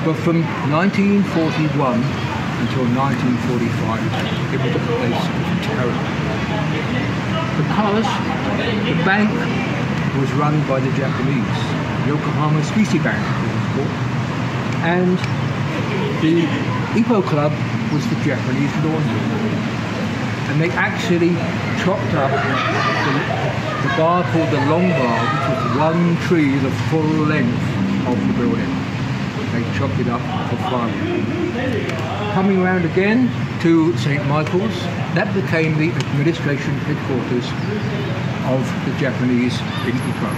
But from 1941 until 1945, it was a place of terror. Because the bank was run by the Japanese, Yokohama Specie Bank it was called, and the Ipoh Club was the Japanese laundry. And they actually chopped up the bar called the long bar, which was one tree the full length of the building. They chopped it up for firewood. Coming around again to St. Michael's, that became the administration headquarters of the Japanese in Ipoh.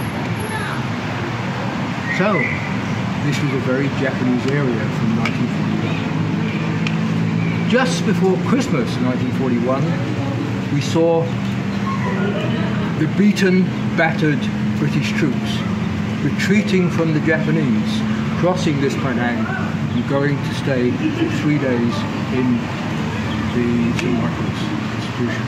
So, this was a very Japanese area from 1941. Just before Christmas 1941, we saw the beaten, battered British troops retreating from the Japanese, crossing this Padang and going to stay for 3 days in the St. Michael's institution.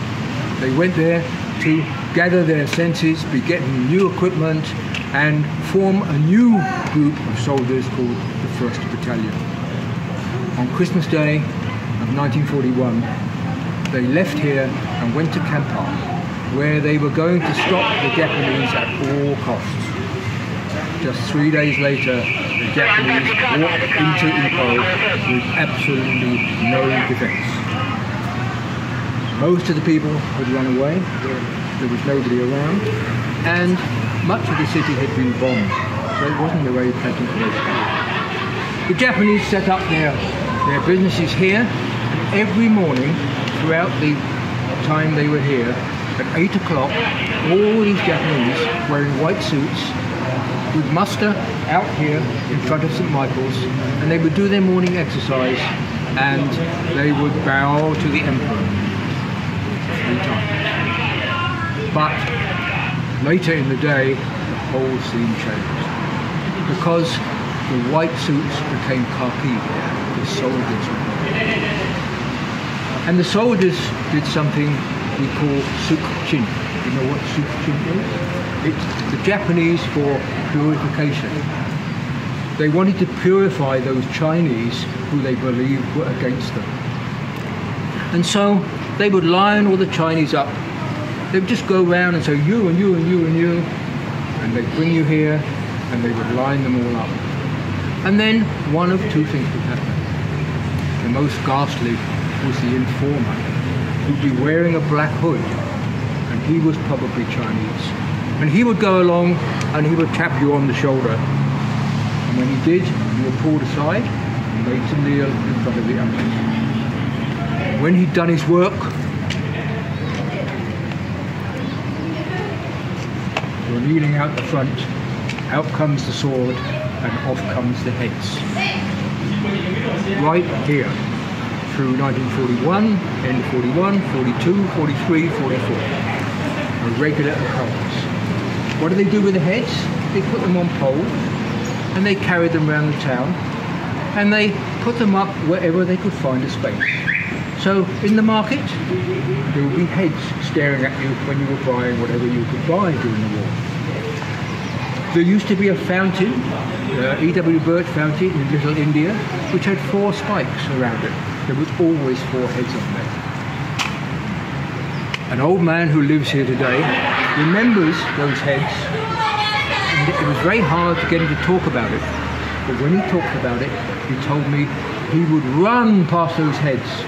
They went there to gather their senses, be getting new equipment, and form a new group of soldiers called the 1st Battalion. On Christmas Day of 1941, they left here and went to Kampar, where they were going to stop the Japanese at all costs. Just 3 days later, the Japanese walked into Ipoh with absolutely no defense. Most of the people had run away, there was nobody around, and much of the city had been bombed, so it wasn't a very pleasant place to be. The Japanese set up their businesses here, and every morning throughout the time they were here, at 8 o'clock, all these Japanese wearing white suits would muster out here in front of St. Michael's, and they would do their morning exercise, and they would bow to the Emperor 3 times. But later in the day, the whole scene changed, because the white suits became khaki, the soldiers were there. And the soldiers did something we call suk-chin. You know what suk-chin is? It's the Japanese for purification. They wanted to purify those Chinese who they believed were against them. And so they would line all the Chinese up. They would just go around and say, you and you and you and you, and they'd bring you here, and they would line them all up. And then one of two things would happen. The most ghastly was the informer, who'd be wearing a black hood, and he was probably Chinese. And he would go along and he would tap you on the shoulder. And when he did, you were pulled aside and made to kneel in front of the others. When he'd done his work, you're kneeling out the front, out comes the sword, and off comes the heads. Right here, through 1941, end of 41, 42, 43, 44. A regular occurrence. What do they do with the heads? They put them on poles, and they carried them around the town, and they put them up wherever they could find a space. So in the market, there would be heads staring at you when you were buying whatever you could buy during the war. There used to be a fountain, E.W. Birch fountain in Little India, which had 4 spikes around it. There was always 4 heads on there. An old man who lives here today remembers those heads, and it was very hard to get him to talk about it. But when he talked about it, he told me he would run past those heads,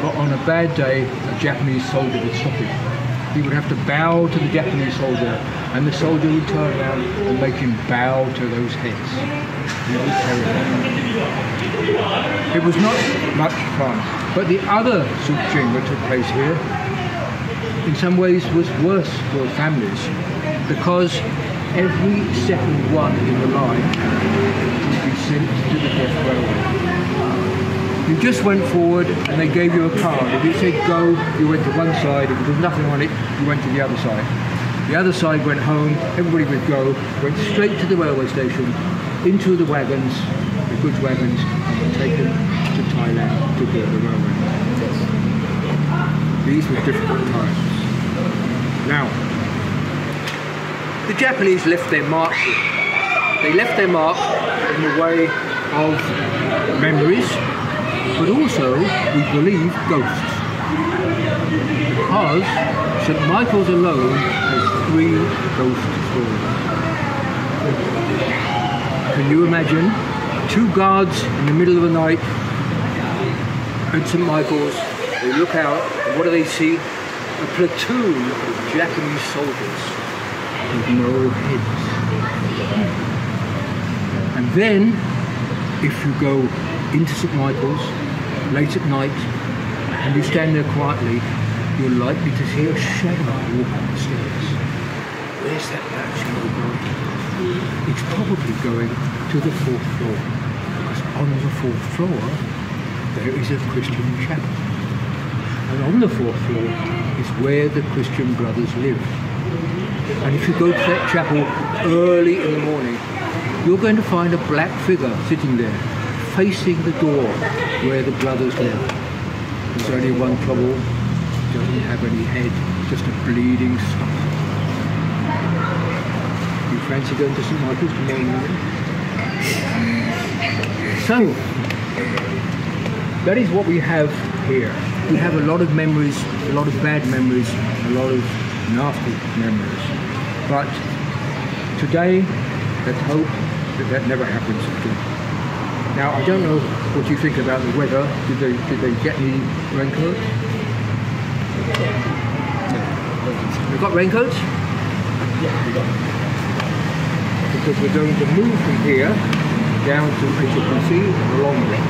but on a bad day, a Japanese soldier would stop him. He would have to bow to the Japanese soldier, and the soldier would turn around and make him bow to those heads. He was terrible. It was not much fun. But the other suk-chin that took place here, in some ways, was worse for families, because every second one in the line would be sent to the death railway. You just went forward and they gave you a card. If it said go, you went to one side. If there was nothing on it, you went to the other side. The other side went home, everybody would go, went straight to the railway station, into the wagons, the goods wagons, and were taken to Thailand to build the railway. These were difficult times. Now, the Japanese left their mark here. They left their mark in the way of memories, but also we believe ghosts. Because St. Michael's alone has 3 ghost stories. Can you imagine 2 guards in the middle of the night at St. Michael's? They look out, and what do they see? A platoon of Japanese soldiers with no heads. And then, if you go into St. Michael's late at night and you stand there quietly, you're likely to see a shadow walk up the stairs. Where's that shadow going? It's probably going to the 4th floor, because on the 4th floor there is a Christian chapel. And on the 4th floor is where the Christian brothers live. And if you go to that chapel early in the morning, you're going to find a black figure sitting there, facing the door where the brothers live. There's only one trouble: he doesn't have any head, just a bleeding stomach. You fancy going to St. Michael's tomorrow morning? So, that is what we have here. We have a lot of memories, a lot of bad memories, a lot of nasty memories. But today, let's hope that that never happens again. Now, I don't know what you think about the weather. Did they get any raincoats? They've got raincoats? Yeah, we got them. Because we're going to move from here down to, as you can see, along there.